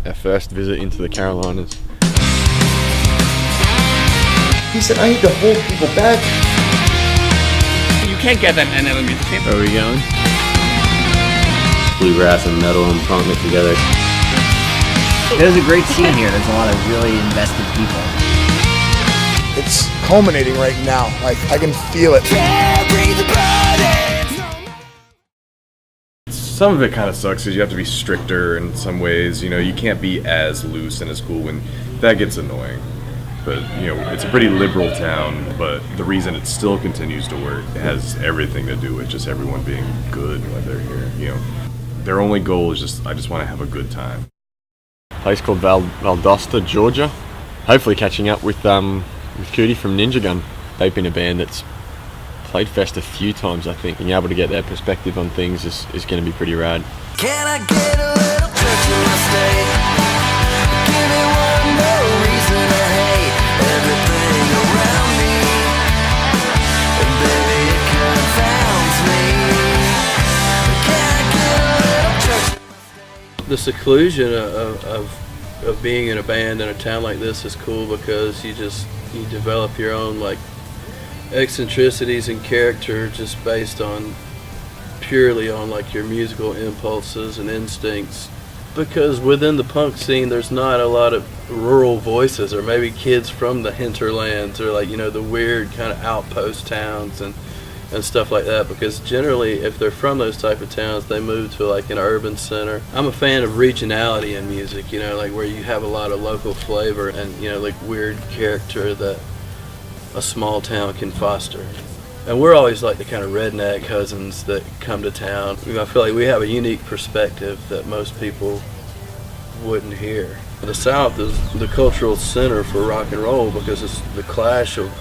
our first visit into the Carolinas. He said, I need to hold people back. You can't get that in another music team. Where are we going? Bluegrass and metal and punk mixed together. There's a great scene here. There's a lot of really invested people. It's culminating right now. Like, I can feel it. Some of it kind of sucks because you have to be stricter in some ways. You know, you can't be as loose and as cool, and that gets annoying. But, you know, it's a pretty liberal town, but the reason it still continues to work has everything to do with just everyone being good when they're here. You know, their only goal is I just want to have a good time. Place called Valdosta, Georgia. Hopefully catching up with Cootie from Ninja Gun. They've been a band that's played Fest a few times, I think. Being able to get their perspective on things is going to be pretty rad. Can I get a little church in my state? Give me one more reason to hate everything around me. And baby, it confounds me. Can I get a little church in my state? The seclusion of being in a band in a town like this is cool because you develop your own like eccentricities and character just based on purely on like your musical impulses and instincts, because within the punk scene there's not a lot of rural voices or maybe kids from the hinterlands or like, you know, the weird kind of outpost towns and stuff like that, because generally if they're from those type of towns they move to like an urban center. I'm a fan of regionality in music, you know, like where you have a lot of local flavor and, you know, like weird character that a small town can foster. And we're always like the kind of redneck cousins that come to town. I feel like we have a unique perspective that most people wouldn't hear. The South is the cultural center for rock and roll because it's the clash of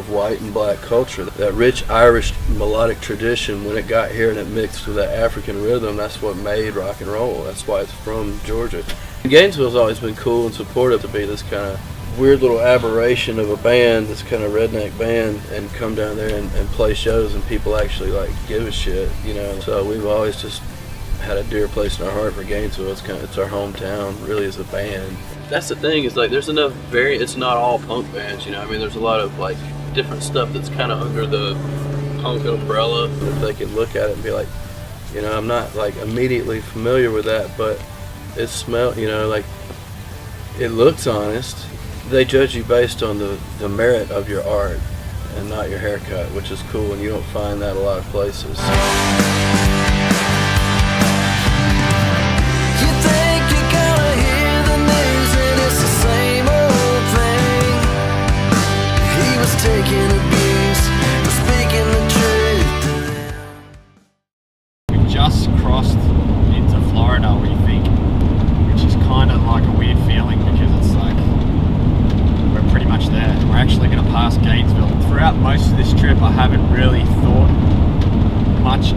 white and black culture. That rich Irish melodic tradition, when it got here and it mixed with that African rhythm, that's what made rock and roll. That's why it's from Georgia. Gainesville's always been cool and supportive to be this kind of weird little aberration of a band, this kind of redneck band, and come down there and play shows and people actually like give a shit, you know. So we've always just had a dear place in our heart for Gainesville. It's our hometown really as a band. That's the thing, is like there's enough it's not all punk bands, you know. I mean, there's a lot of like different stuff that's kind of under the punk umbrella. If they can look at it and be like, you know, I'm not like immediately familiar with that, but it smells, you know, like it looks honest. They judge you based on the merit of your art and not your haircut, which is cool, and you don't find that a lot of places. You think you're gonna hear the news and it's the same old thing. He was taking abuse for speaking the truth to them. We've just crossed into Florida, we think, which is kind of like a weird feeling because it's like we're pretty much there. We're actually going to pass Gainesville. Throughout most of this trip I haven't really thought much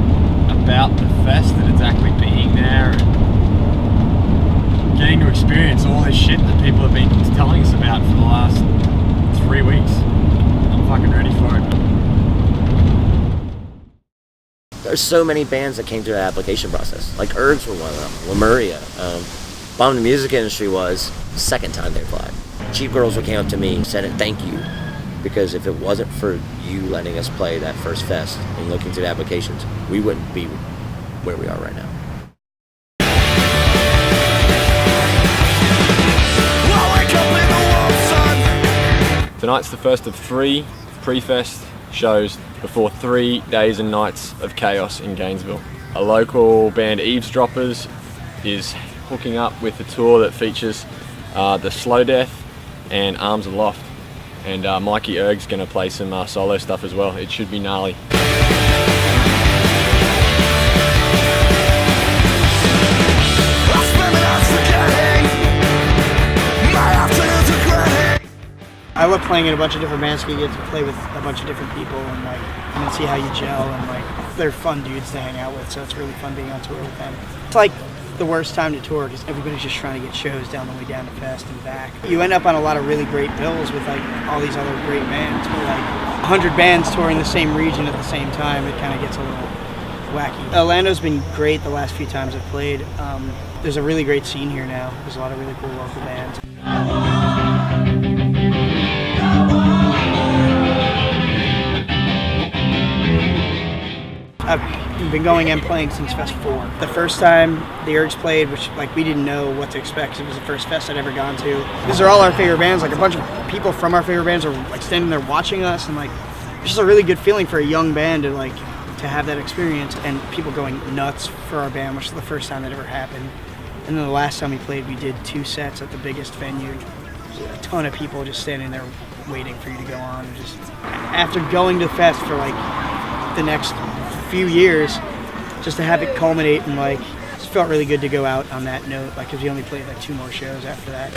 about the fest and exactly being there and getting to experience all this shit that people have been telling us about for the last 3 weeks. I'm fucking ready for it. There's so many bands that came through the application process. Like Ergs were one of them, Lemuria. Bomb the Music Industry was the second time they applied. Cheap Girls came up to me and said thank you, because if it wasn't for you letting us play that first fest and looking through the applications, we wouldn't be where we are right now. Tonight's the first of 3 pre-fest shows before 3 days and nights of chaos in Gainesville. A local band, Eavesdroppers, is hooking up with a tour that features the Slow Death and Arms Aloft, and Mikey Erg's going to play some solo stuff as well. It should be gnarly. I love playing in a bunch of different bands, so you get to play with a bunch of different people and like and see how you gel, and like they're fun dudes to hang out with, so it's really fun being on tour with them. It's like the worst time to tour because everybody's just trying to get shows down the way down to Fest and back. You end up on a lot of really great bills with like all these other great bands, but like 100 bands touring the same region at the same time, it kind of gets a wacky. Orlando's been great the last few times I've played. There's a really great scene here now. There's a lot of really cool local bands. I've been going and playing since Fest 4. The first time the Urge played, which like we didn't know what to expect, it was the first fest I'd ever gone to. These are all our favorite bands. Like a bunch of people from our favorite bands are like standing there watching us, and like it's just a really good feeling for a young band to have that experience, and people going nuts for our band, which is the first time that ever happened. And then the last time we played, we did 2 sets at the biggest venue. A ton of people just standing there waiting for you to go on. And just after going to the fest for like the next few years, just to have it culminate and like, it just felt really good to go out on that note. Like, because we only played like 2 more shows after that.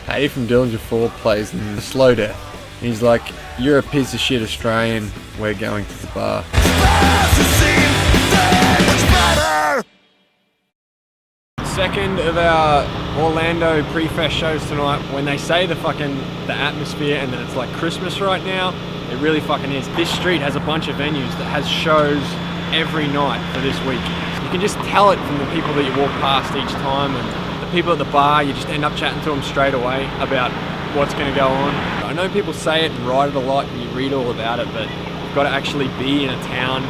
Hey from Dillinger 4 plays in the Slow Death. He's like, you're a piece of shit Australian, we're going to the bar. Second of our Orlando pre-fest shows tonight. When they say the atmosphere and that it's like Christmas right now, it really fucking is. This street has a bunch of venues that has shows every night for this week. You can just tell it from the people that you walk past each time, and the people at the bar, you just end up chatting to them straight away about what's going to go on. I know people say it and write it a lot and you read all about it, but you've got to actually be in a town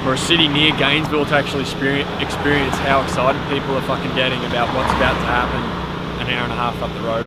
or a city near Gainesville to actually experience how excited people are fucking getting about what's about to happen an hour and a half up the road.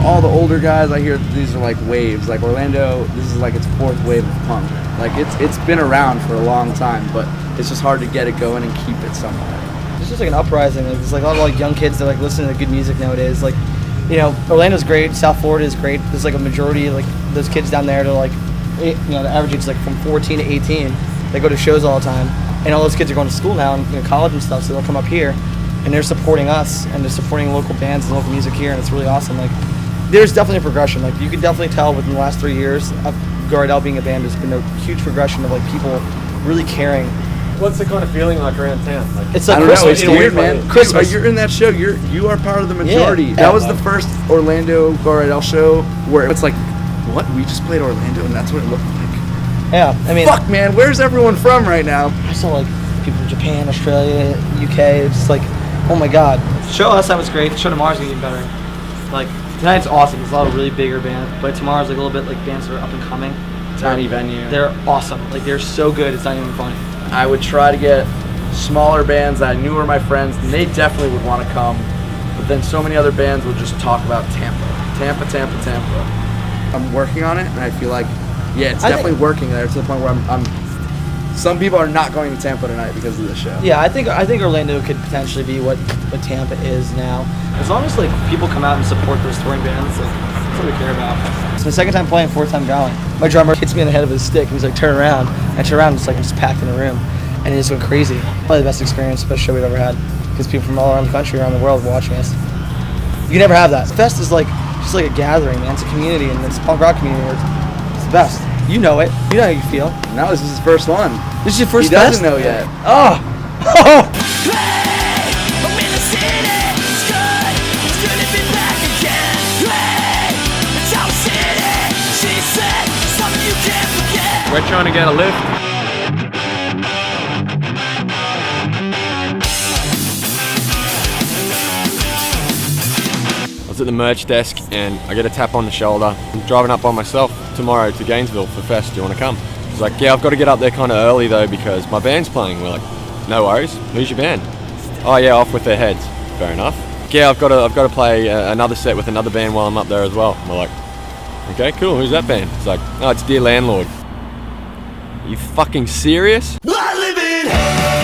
All the older guys, I hear these are like waves. Like Orlando, this is like its 4th wave of punk. Like it's been around for a long time, but it's just hard to get it going and keep it somewhere. It's just like an uprising. Like, there's like a lot of like young kids that like listen to good music nowadays. Like, you know, Orlando's great, South Florida is great. There's like a majority of like those kids down there. They're like, you know, the average age is like from 14 to 18. They go to shows all the time, and all those kids are going to school now and college and stuff. So they'll come up here, and they're supporting us, and they're supporting local bands and local music here, and it's really awesome. Like, there's definitely a progression. Like, you can definitely tell within the last 3 years of Rydell being a band, there's been a huge progression of like people really caring. What's the kind of feeling like around town? Like, it's like I don't Christmas. know, it's weird, man. Christmas. You're in that show. You are part of the majority. Yeah. That was the first Orlando Rydell show where it's like, what? We just played Orlando, and that's what it looked like. Yeah, I mean, fuck, man. Where's everyone from right now? I saw like people from Japan, Australia, UK. It's just like, oh my god. The show last time was great. The show tomorrow's gonna get better. Like, tonight's awesome. There's a lot of really bigger bands, but tomorrow's like a little bit like bands that are up and coming. Tiny venue. They're awesome. Like, they're so good. It's not even funny. I would try to get smaller bands that I knew were my friends, and they definitely would want to come. But then so many other bands would just talk about Tampa. I'm working on it, and I feel like, yeah, it's definitely working there to the point where I'm some people are not going to Tampa tonight because of this show. Yeah, I think Orlando could potentially be what Tampa is now. As long as like people come out and support those touring bands, like, that's what we care about. It's my 2nd time playing, 4th time going. My drummer hits me in the head with his stick, and he's like, turn around. I turn around, and it's like I'm just packed in a room. And it just went crazy. Probably the best experience, best show we've ever had. Because people from all around the country, around the world were watching us. You can never have that. Fest is like just like a gathering, man. It's a community, and it's a punk rock community. It's the best. You know it. You know how you feel. No, this is his first one. This is your first He fest? doesn't know yet. Oh! We're trying to get a lift. I was at the merch desk and I get a tap on the shoulder. I'm driving up by myself tomorrow to Gainesville for Fest. Do you want to come? He's like, yeah, I've got to get up there kind of early though because my band's playing. We're like, no worries. Who's your band? Oh yeah, Off With Their Heads. Fair enough. Yeah, I've got to play another set with another band while I'm up there as well. And we're like, okay, cool. Who's that band? It's like, oh, it's Dear Landlord. Are you fucking serious? I live in hell.